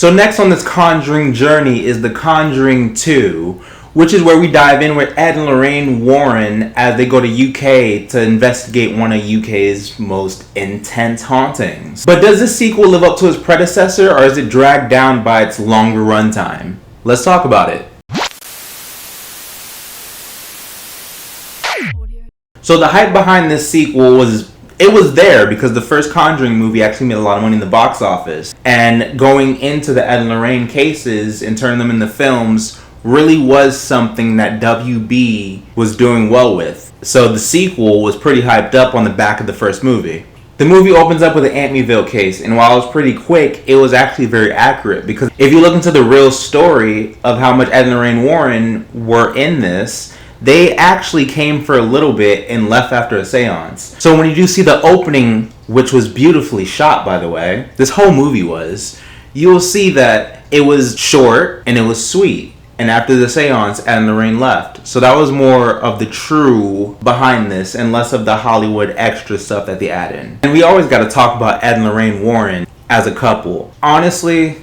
So next on this Conjuring journey is The Conjuring 2, which is where we dive in with Ed and Lorraine Warren as they go to UK to investigate one of UK's most intense hauntings. But does this sequel live up to its predecessor, or is it dragged down by its longer runtime? Let's talk about it. So the hype behind this sequel was there because the first Conjuring movie actually made a lot of money in the box office. And going into the Ed and Lorraine cases and turning them into films really was something that WB was doing well with. So the sequel was pretty hyped up on the back of the first movie. The movie opens up with the Amityville case, and while it was pretty quick, it was actually very accurate. Because if you look into the real story of how much Ed and Lorraine Warren were in this, they actually came for a little bit and left after a seance. So when you do see the opening, which was beautifully shot by the way, this whole movie was, you'll see that it was short and it was sweet. And after the seance, Ed and Lorraine left. So that was more of the true behind this and less of the Hollywood extra stuff that they add in. And we always got to talk about Ed and Lorraine Warren as a couple. Honestly,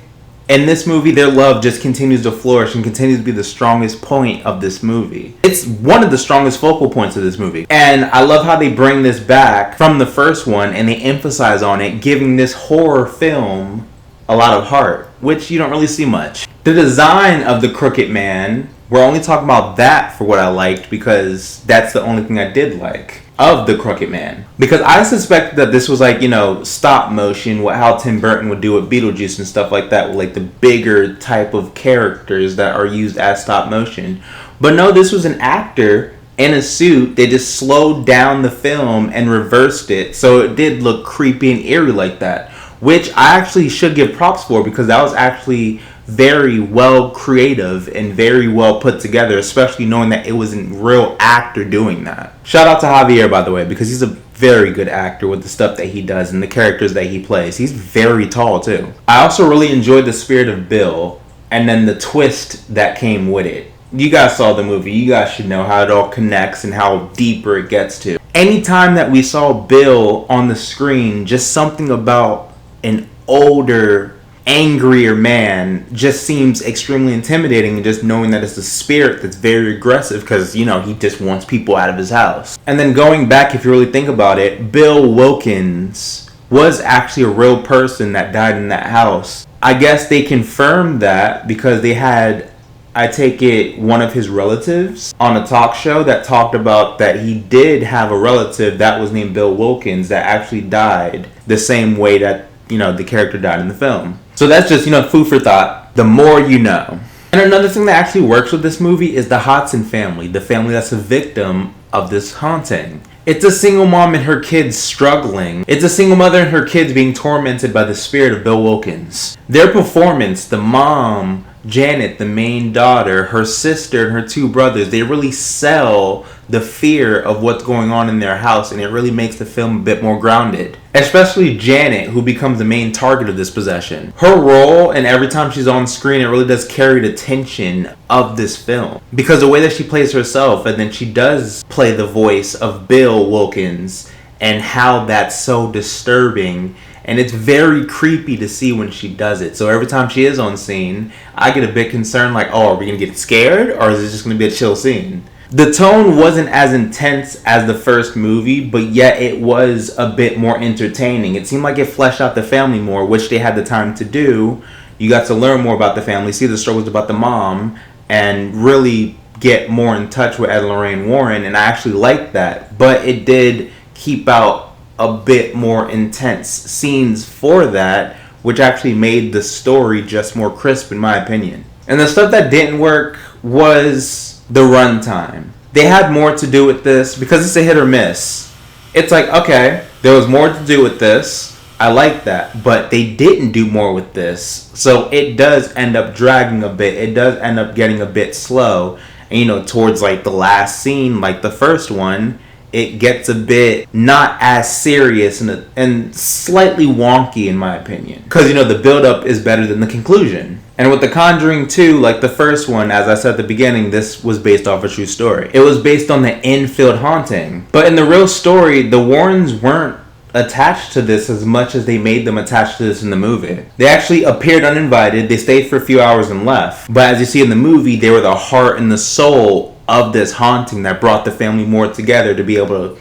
in this movie, their love just continues to flourish and continues to be the strongest point of this movie. It's one of the strongest focal points of this movie. And I love how they bring this back from the first one and they emphasize on it, giving this horror film a lot of heart, which you don't really see much. The design of the Crooked Man, we're only talking about that for what I liked because that's the only thing I did like of the Crooked Man. Because I suspect that this was like, stop motion, how Tim Burton would do with Beetlejuice and stuff like that, with like the bigger type of characters that are used as stop motion. But no, this was an actor in a suit. They just slowed down the film and reversed it, so it did look creepy and eerie like that, which I actually should give props for because that was actually very well creative and very well put together, especially knowing that it was a real actor doing that. Shout out to Javier, by the way, because he's a very good actor with the stuff that he does and the characters that he plays. He's very tall too. I also really enjoyed the spirit of Bill and then the twist that came with it. You guys saw the movie. You guys should know how it all connects and how deeper it gets to. Anytime that we saw Bill on the screen, just something about an older, angrier man just seems extremely intimidating, and just knowing that it's a spirit that's very aggressive because, he just wants people out of his house. And then going back, if you really think about it, Bill Wilkins was actually a real person that died in that house. I guess they confirmed that because they had, I take it, one of his relatives on a talk show that talked about that he did have a relative that was named Bill Wilkins that actually died the same way that, the character died in the film. So that's just, food for thought. The more you know. And another thing that actually works with this movie is the Hodson family, the family that's a victim of this haunting. It's a single mom and her kids struggling. It's a single mother and her kids being tormented by the spirit of Bill Wilkins. Their performance, the mom, Janet, the main daughter, her sister, and her two brothers, they really sell the fear of what's going on in their house, and it really makes the film a bit more grounded. Especially Janet, who becomes the main target of this possession. Her role, and every time she's on screen, it really does carry the tension of this film. Because the way that she plays herself, and then she does play the voice of Bill Wilkins, and how that's so disturbing. And it's very creepy to see when she does it. So every time she is on scene, I get a bit concerned like, are we going to get scared? Or is it just going to be a chill scene? The tone wasn't as intense as the first movie, but yet it was a bit more entertaining. It seemed like it fleshed out the family more, which they had the time to do. You got to learn more about the family, see the struggles about the mom, and really get more in touch with Ed and Lorraine Warren. And I actually liked that. But it did keep out a bit more intense scenes for that, which actually made the story just more crisp in my opinion. And the stuff that didn't work was the runtime. They had more to do with this because it's a hit or miss. It's like, okay, there was more to do with this. I like that, but they didn't do more with this. So it does end up dragging a bit. It does end up getting a bit slow. And towards like the last scene, like the first one, it gets a bit not as serious and slightly wonky in my opinion. Because, the build-up is better than the conclusion. And with The Conjuring 2, like the first one, as I said at the beginning, this was based off a true story. It was based on the Enfield Haunting. But in the real story, the Warrens weren't attached to this as much as they made them attached to this in the movie. They actually appeared uninvited, they stayed for a few hours and left. But as you see in the movie, they were the heart and the soul of this haunting that brought the family more together to be able to,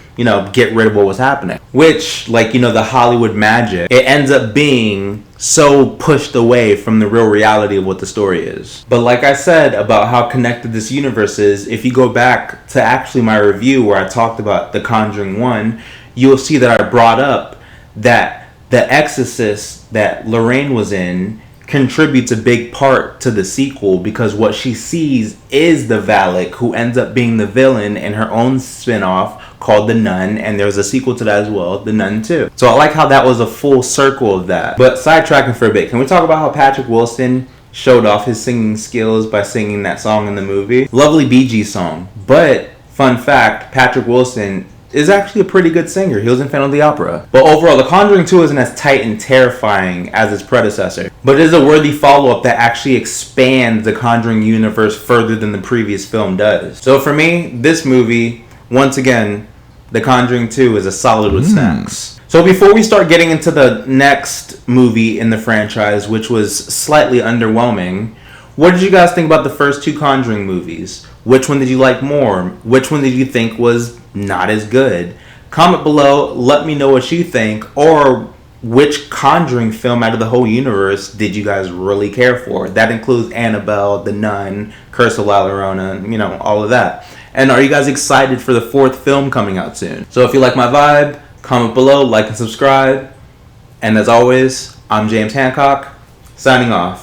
get rid of what was happening. Which, like, the Hollywood magic, it ends up being so pushed away from the real reality of what the story is. But like I said about how connected this universe is, if you go back to actually my review where I talked about The Conjuring 1, you'll see that I brought up that The Exorcist that Lorraine was in contributes a big part to the sequel, because what she sees is the Valak, who ends up being the villain in her own spin-off called The Nun, and there's a sequel to that as well, The Nun 2. So I like how that was a full circle of that. But sidetracking for a bit, can we talk about how Patrick Wilson showed off his singing skills by singing that song in the movie? Lovely Bee Gees song. But, fun fact, Patrick Wilson is actually a pretty good singer. He was in Phantom of the Opera. But overall, The Conjuring 2 isn't as tight and terrifying as its predecessor, but it is a worthy follow-up that actually expands the Conjuring universe further than the previous film does. So for me, this movie, once again, The Conjuring 2 is a solid with snacks. So before we start getting into the next movie in the franchise, which was slightly underwhelming, what did you guys think about the first two Conjuring movies? Which one did you like more? Which one did you think was not as good? Comment below, let me know what you think, or which Conjuring film out of the whole universe did you guys really care for? That includes Annabelle, The Nun, Curse of La Llorona, all of that. And are you guys excited for the fourth film coming out soon? So if you like my vibe, comment below, like and subscribe. And as always, I'm James Hancock, signing off.